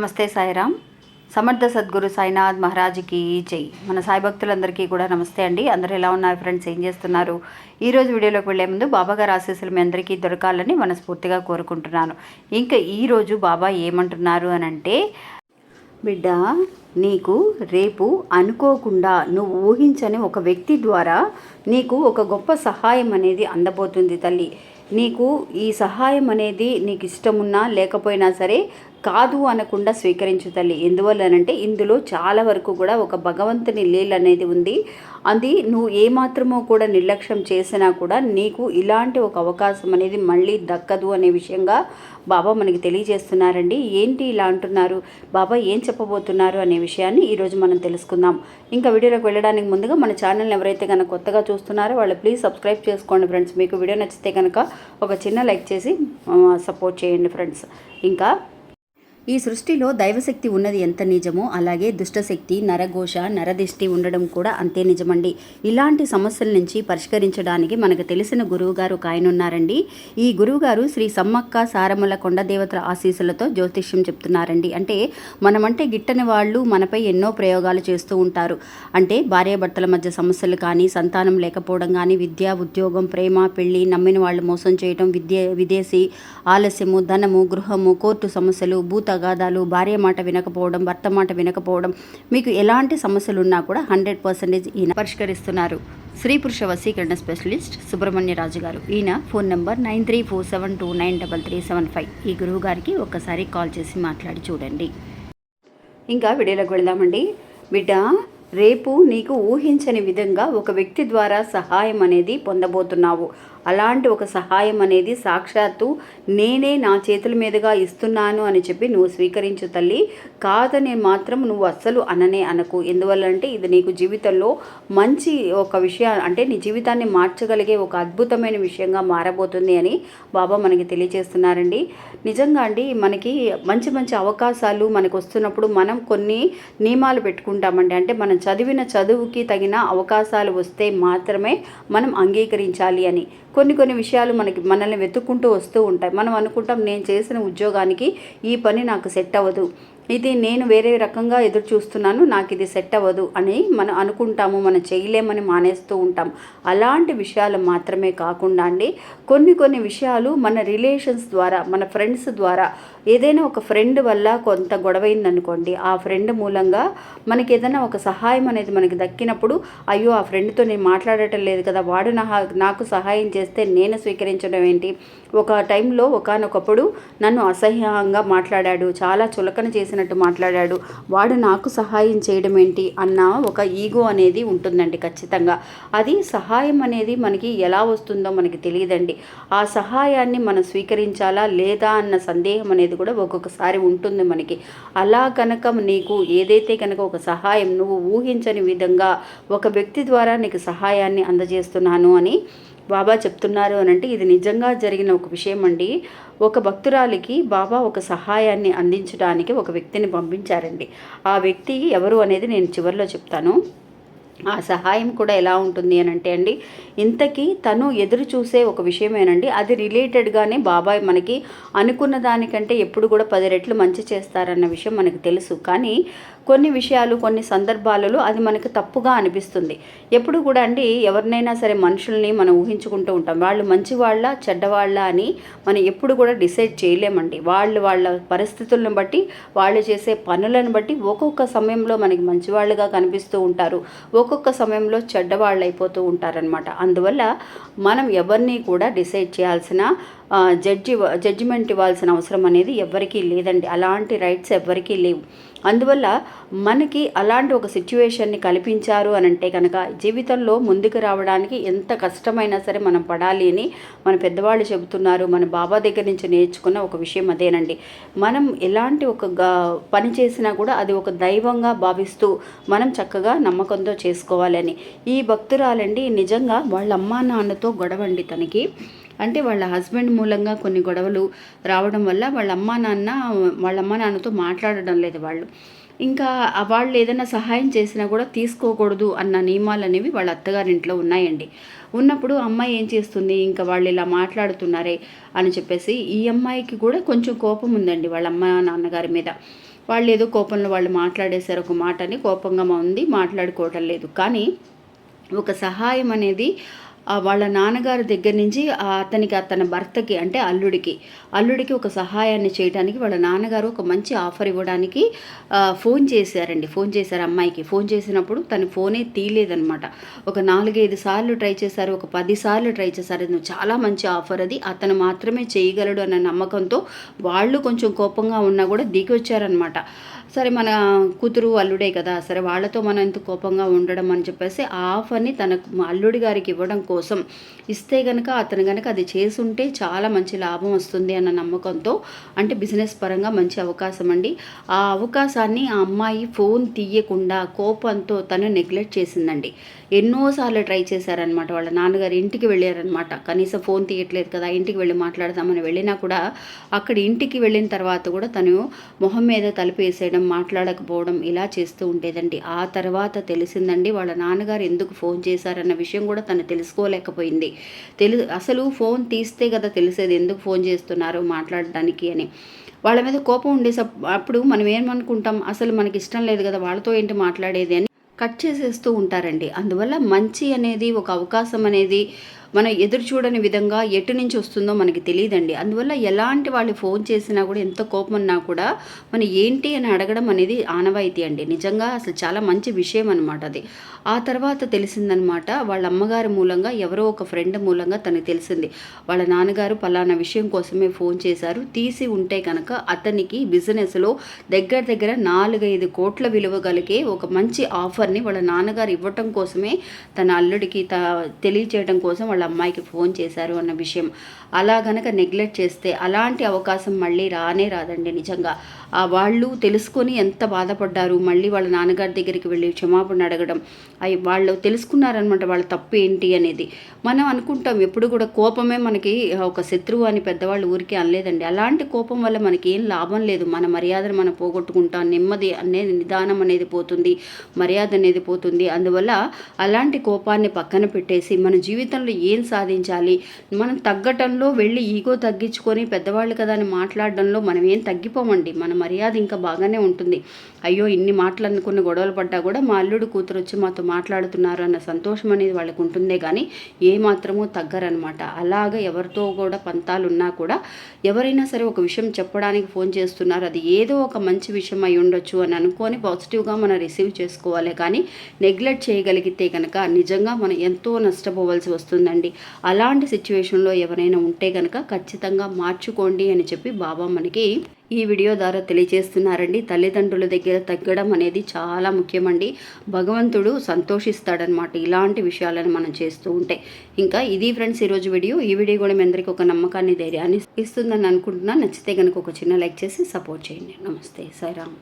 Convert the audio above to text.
నమస్తే సాయిరామ్. సమర్థ సద్గురు సాయినాథ్ మహారాజ్కి జై. మన సాయి భక్తులందరికీ కూడా నమస్తే అండి. అందరూ ఎలా ఉన్నారు ఫ్రెండ్స్? ఏం చేస్తున్నారు? ఈరోజు వీడియోలోకి వెళ్లే ముందు బాబాగారు ఆశీస్సులు మీ అందరికీ దొరకాలని మనస్ఫూర్తిగా కోరుకుంటున్నాను. ఇంకా ఈరోజు బాబా ఏమంటున్నారు అని అంటే, బిడ్డ, నీకు రేపు అనుకోకుండా నువ్వు ఊహించని ఒక వ్యక్తి ద్వారా నీకు ఒక గొప్ప సహాయం అనేది అందబోతుంది తల్లి. నీకు ఈ సహాయం అనేది నీకు ఇష్టమున్నా లేకపోయినా సరే కాదు అనకుండా స్వీకరించు తల్లి. ఎందువల్లనంటే ఇందులో చాలా వరకు కూడా ఒక భగవంతుని లీల అనేది ఉంది. అది నువ్వు ఏమాత్రమో కూడా నిర్లక్ష్యం చేసినా కూడా నీకు ఇలాంటి ఒక అవకాశం అనేది మళ్ళీ దక్కదు అనే విషయంగా బాబా మనకి తెలియజేస్తున్నారండి. ఏంటి ఇలా అంటున్నారు, బాబా ఏం చెప్పబోతున్నారు అనే విషయాన్ని ఈరోజు మనం తెలుసుకుందాం. ఇంకా వీడియోలోకి వెళ్ళడానికి ముందుగా మన ఛానల్ని ఎవరైతే కనుక కొత్తగా చూస్తున్నారో వాళ్ళు ప్లీజ్ సబ్స్క్రైబ్ చేసుకోండి ఫ్రెండ్స్. మీకు వీడియో నచ్చితే కనుక ఒక చిన్న లైక్ చేసి సపోర్ట్ చేయండి ఫ్రెండ్స్. ఇంకా ఈ సృష్టిలో దైవశక్తి ఉన్నది ఎంత నిజమో అలాగే దుష్టశక్తి, నరఘోష, నరదిష్టి ఉండడం కూడా అంతే నిజమండి. ఇలాంటి సమస్యల నుంచి పరిష్కరించడానికి మనకు తెలిసిన గురువుగారు ఒక ఆయన ఉన్నారండి. ఈ గురువుగారు శ్రీ సమ్మక్క సారముల కొండదేవతల ఆశీస్సులతో జ్యోతిష్యం చెప్తున్నారండి. అంటే మనమంటే గిట్టని వాళ్ళు మనపై ఎన్నో ప్రయోగాలు చేస్తూ ఉంటారు. అంటే భార్యాభర్తల మధ్య సమస్యలు కానీ, సంతానం లేకపోవడం కానీ, విద్య, ఉద్యోగం, ప్రేమ, పెళ్లి, నమ్మిన వాళ్ళు మోసం చేయడం, విదేశీ ఆలస్యము, ధనము, గృహము, కోర్టు సమస్యలు, భూత తగాదాలు, భార్య మాట వినకపోవడం, భర్త మాట వినకపోవడం, మీకు ఎలాంటి సమస్యలు ఉన్నా కూడా 100% ఈయన పరిష్కరిస్తున్నారు. స్త్రీ పురుష వశీకరణ స్పెషలిస్ట్ సుబ్రహ్మణ్య రాజు గారు. ఈయన ఫోన్ నెంబర్ 9347293375. ఈ గురువు గారికి ఒక్కసారి కాల్ చేసి మాట్లాడి చూడండి. ఇంకా వీడియోలోకి వెళ్దామండి. బిడ్డ, రేపు నీకు ఊహించని విధంగా ఒక వ్యక్తి ద్వారా సహాయం అనేది పొందబోతున్నావు. అలాంటి ఒక సహాయం అనేది సాక్షాత్తు నేనే నా చేతుల మీదుగా ఇస్తున్నాను అని చెప్పి నువ్వు స్వీకరించు తల్లి. కాదని మాత్రం నువ్వు అస్సలు అననే అనకు. ఎందువల్లంటే ఇది నీకు జీవితంలో మంచి ఒక విషయం, అంటే నీ జీవితాన్ని మార్చగలిగే ఒక అద్భుతమైన విషయంగా మారబోతుంది అని బాబా మనకి తెలియజేస్తున్నారండి. నిజంగా అండి, మనకి మంచి మంచి అవకాశాలు మనకు వస్తున్నప్పుడు మనం కొన్ని నియమాలు పెట్టుకుంటామండి. అంటే మనం చదివిన చదువుకి తగిన అవకాశాలు వస్తే మాత్రమే మనం అంగీకరించాలి అని. కొన్ని విషయాలు మనల్ని వెతుక్కుంటూ వస్తూ ఉంటాయి. మనం అనుకుంటాం, నేను చేసిన ఉద్యోగానికి ఈ పని నాకు సెట్ అవ్వదు, ఇది నేను వేరే రకంగా ఎదురు చూస్తున్నాను, నాకు ఇది సెట్ అవ్వదు అని మనం అనుకుంటాము. మనం చేయలేమని మానేస్తూ ఉంటాం. అలాంటి విషయాలు మాత్రమే కాకుండా అండి, కొన్ని విషయాలు మన రిలేషన్స్ ద్వారా, మన ఫ్రెండ్స్ ద్వారా, ఏదైనా ఒక ఫ్రెండ్ వల్ల కొంత గొడవైందనుకోండి, ఆ ఫ్రెండ్ మూలంగా మనకి ఏదైనా ఒక సహాయం అనేది మనకి దక్కినప్పుడు, అయ్యో ఆ ఫ్రెండ్తో నేను మాట్లాడటం లేదు కదా, వాడు నాకు సహాయం చేస్తే నేను స్వీకరించడం ఏంటి, ఒక టైంలో ఒకానొకప్పుడు నన్ను అసహ్యంగా మాట్లాడాడు, చాలా చులకన చేసినట్టు మాట్లాడాడు, వాడు నాకు సహాయం చేయడం ఏంటి అన్న ఒక ఈగో అనేది ఉంటుందండి ఖచ్చితంగా. అది సహాయం అనేది మనకి ఎలా వస్తుందో మనకి తెలియదండి. ఆ సహాయాన్ని మనం స్వీకరించాలా లేదా అన్న సందేహం అనేది కూడా ఒక్కొక్కసారి ఉంటుంది మనకి. అలా కనుక నీకు ఏదైతే కనుక ఒక సహాయం నువ్వు ఊహించని విధంగా ఒక వ్యక్తి ద్వారా నీకు సహాయాన్ని అందజేస్తున్నాను అని బాబా చెప్తున్నారు అని అంటే ఇది నిజంగా జరిగిన ఒక విషయం అండి. ఒక భక్తురాలికి బాబా ఒక సహాయాన్ని అందించడానికి ఒక వ్యక్తిని పంపించారండి. ఆ వ్యక్తి ఎవరు అనేది నేను చివరిలో చెప్తాను. ఆ సహాయం కూడా ఎలా ఉంటుంది అని అంటే అండి, ఇంతకీ తను ఎదురు చూసే ఒక విషయమేనండి. అది రిలేటెడ్గానే బాబాయ్ మనకి అనుకున్న దానికంటే ఎప్పుడు కూడా 10 రెట్లు మంచి చేస్తారన్న విషయం మనకు తెలుసు. కానీ కొన్ని విషయాలు, కొన్ని సందర్భాలలో అది మనకు తప్పుగా అనిపిస్తుంది. ఎప్పుడు కూడా అండి, ఎవరినైనా సరే మనుషుల్ని మనం ఊహించుకుంటూ ఉంటాం. వాళ్ళు మంచివాళ్ళ చెడ్డవాళ్ళ అని మనం ఎప్పుడు కూడా డిసైడ్ చేయలేమండి. వాళ్ళ పరిస్థితులను బట్టి, వాళ్ళు చేసే పనులను బట్టి ఒక్కొక్క సమయంలో మనకి మంచివాళ్ళుగా కనిపిస్తూ ఉంటారు, ఒక్కొక్క సమయంలో చెడ్డవాళ్ళు అయిపోతూ ఉంటారనమాట. అందువల్ల మనం ఎవరిని కూడా డిసైడ్ చేయాల్సిన జడ్జిమెంట్ ఇవ్వాల్సిన అవసరం అనేది ఎవరికీ లేదండి. అలాంటి రైట్స్ ఎవరికీ లేవు. అందువల్ల మనకి అలాంటి ఒక సిచ్యువేషన్ని కల్పించారు అని అంటే కనుక జీవితంలో ముందుకు రావడానికి ఎంత కష్టమైనా సరే మనం పడాలి అని మన పెద్దవాళ్ళు చెబుతున్నారు. మన బాబా దగ్గర నుంచి నేర్చుకున్న ఒక విషయం అదేనండి. మనం ఎలాంటి ఒక పని చేసినా కూడా అది ఒక దైవంగా భావిస్తూ మనం చక్కగా నమ్మకంతో చేసుకోవాలని. ఈ భక్తురాలండి నిజంగా వాళ్ళ అమ్మా నాన్నతో గొడవండి తనకి. అంటే వాళ్ళ హస్బెండ్ మూలంగా కొన్ని గొడవలు రావడం వల్ల వాళ్ళ అమ్మా నాన్నతో మాట్లాడడం లేదు వాళ్ళు. ఇంకా వాళ్ళు ఏదైనా సహాయం చేసినా కూడా తీసుకోకూడదు అన్న నియమాలు అనేవి వాళ్ళ అత్తగారింట్లో ఉన్నాయండి. ఉన్నప్పుడు అమ్మాయి ఏం చేస్తుంది, ఇంకా వాళ్ళు ఇలా మాట్లాడుతున్నారే అని చెప్పేసి ఈ అమ్మాయికి కూడా కొంచెం కోపం ఉందండి వాళ్ళ అమ్మ నాన్నగారి మీద. వాళ్ళు ఏదో కోపంలో వాళ్ళు మాట్లాడేశారు ఒక మాటని, కోపంగా ఉంది, మాట్లాడుకోవటం లేదు. కానీ ఒక సహాయం అనేది వాళ్ళ నాన్నగారి దగ్గర నుంచి తన భర్తకి అంటే అల్లుడికి ఒక సహాయాన్ని చేయడానికి వాళ్ళ నాన్నగారు ఒక మంచి ఆఫర్ ఇవ్వడానికి ఫోన్ చేశారండి. ఫోన్ చేశారు అమ్మాయికి. ఫోన్ చేసినప్పుడు తను ఫోనే తీయలేదనమాట. ఒక 4-5 సార్లు ట్రై చేశారు, ఒక 10 సార్లు ట్రై చేశారు. అది చాలా మంచి ఆఫర్, అది అతను మాత్రమే చేయగలడు అన్న నమ్మకంతో వాళ్ళు కొంచెం కోపంగా ఉన్నా కూడా దిగి వచ్చారనమాట. సరే మన కూతురు అల్లుడే కదా, సరే వాళ్ళతో మనం ఎందుకు కోపంగా ఉండడం అని చెప్పేసి ఆ ఆఫర్ని తన అల్లుడి గారికి ఇవ్వడం కోసం ఇస్తే కనుక అతను కనుక అది చేసుంటే చాలా మంచి లాభం వస్తుంది అన్న నమ్మకంతో, అంటే బిజినెస్ పరంగా మంచి అవకాశం అండి. ఆ అవకాశాన్ని ఆ అమ్మాయి ఫోన్ తీయకుండా కోపంతో తను నెగ్లెక్ట్ చేసిందండి. ఎన్నోసార్లు ట్రై చేశారనమాట. వాళ్ళ నాన్నగారు ఇంటికి వెళ్ళారనమాట. కనీసం ఫోన్ తీయట్లేదు కదా, ఇంటికి వెళ్ళి మాట్లాడదామని వెళ్ళినా కూడా అక్కడ ఇంటికి వెళ్ళిన తర్వాత కూడా తను మొహం మీద తలుపేసేయడం, మాట్లాడకపోవడం ఇలా చేస్తూ ఉండేదండి. ఆ తర్వాత తెలిసిందండి వాళ్ళ నాన్నగారు ఎందుకు ఫోన్ చేశారన్న విషయం కూడా తను తెలుసుకోలేకపోయింది. అసలు ఫోన్ తీస్తే కదా తెలిసేది ఎందుకు ఫోన్ చేస్తున్నారో మాట్లాడడానికి అని. వాళ్ళ మీద కోపం అప్పుడు మనం ఏమనుకుంటాం, అసలు మనకి ఇష్టం లేదు కదా వాళ్ళతో ఏంటి మాట్లాడేది అని కట్ చేసేస్తూ ఉంటారండి. అందువల్ల మంచి అనేది, ఒక అవకాశం అనేది మనం ఎదురు చూడని విధంగా ఎటు నుంచి వస్తుందో మనకి తెలియదండి. అందువల్ల ఎలాంటి వాళ్ళు ఫోన్ చేసినా కూడా, ఎంత కోపం ఉన్నా కూడా మనం ఏంటి అని అడగడం అనేది ఆనవాయితీ అండి. నిజంగా అసలు చాలా మంచి విషయం అనమాట అది. ఆ తర్వాత తెలిసిందనమాట, వాళ్ళ అమ్మగారి మూలంగా, ఎవరో ఒక ఫ్రెండ్ మూలంగా తనకు తెలిసింది. వాళ్ళ నాన్నగారు పలానా విషయం కోసమే ఫోన్ చేశారు, తీసి ఉంటే కనుక అతనికి బిజినెస్లో దగ్గర 4-5 కోట్ల విలువ కలిగే ఒక మంచి ఆఫర్ని వాళ్ళ నాన్నగారు ఇవ్వటం కోసమే తన అల్లుడికి తెలియచేయడం కోసం వాళ్ళ అమ్మాయికి ఫోన్ చేశారు అన్న విషయం. అలా గనక నెగ్లెక్ట్ చేస్తే అలాంటి అవకాశం మళ్ళీ రానే రాదండి. నిజంగా వాళ్ళు తెలుసుకొని ఎంత బాధపడ్డారు. మళ్ళీ వాళ్ళ నాన్నగారి దగ్గరికి వెళ్ళి క్షమాపణ అడగడం, వాళ్ళు తెలుసుకున్నారనమాట వాళ్ళ తప్పు ఏంటి అనేది. మనం అనుకుంటాం ఎప్పుడు కూడా కోపమే మనకి ఒక శత్రువు అని పెద్దవాళ్ళు ఊరికే అనలేదండి. అలాంటి కోపం వల్ల మనకి ఏం లాభం లేదు. మన మర్యాదను మనం పోగొట్టుకుంటాం, నెమ్మది అనేది, నిదానం అనేది పోతుంది, మర్యాద అనేది పోతుంది. అందువల్ల అలాంటి కోపాన్ని పక్కన పెట్టేసి మన జీవితంలో ఏం సాధించాలి, మనం తగ్గటంలో వెళ్ళి ఈగో తగ్గించుకొని పెద్దవాళ్ళు కదా అని మాట్లాడడంలో మనం ఏం తగ్గిపోమండి. మన మర్యాద ఇంకా బాగానే ఉంటుంది. అయ్యో ఇన్ని మాటలు అనుకున్న గొడవలు పడ్డా కూడా మా అల్లుడు కూతురు వచ్చి మాతో మాట్లాడుతున్నారు అన్న సంతోషం అనేది వాళ్ళకు ఉంటుందే కానీ ఏమాత్రమూ తగ్గరనమాట. అలాగ ఎవరితో కూడా పంతాలు ఉన్నా కూడా ఎవరైనా సరే ఒక విషయం చెప్పడానికి ఫోన్ చేస్తున్నారు, అది ఏదో ఒక మంచి విషయం అయి ఉండొచ్చు అని అనుకొని పాజిటివ్గా మనం రిసీవ్ చేసుకోవాలి. కానీ నెగ్లెక్ట్ చేయగలిగితే కనుక నిజంగా మనం ఎంతో నష్టపోవాల్సి వస్తుందండి. అలాంటి సిచ్యువేషన్లో ఎవరైనా ఉంటే కనుక ఖచ్చితంగా మార్చుకోండి అని చెప్పి బాబా మనకి ఈ వీడియో ద్వారా తెలియజేస్తున్నారండి. తల్లిదండ్రుల దగ్గర తగ్గడం అనేది చాలా ముఖ్యమండి. భగవంతుడు సంతోషిస్తాడనమాట ఇలాంటి విషయాలను మనం చేస్తూ ఉంటే. ఇంకా ఇది ఫ్రెండ్స్ ఈరోజు వీడియో. ఈ వీడియో కూడా మీ అందరికీ ఒక నమ్మకాన్ని, ధైర్యాన్ని ఇస్తుందని అనుకుంటున్నా. నచ్చితే కనుక ఒక చిన్న లైక్ చేసి సపోర్ట్ చేయండి. నమస్తే, సాయిరామ్.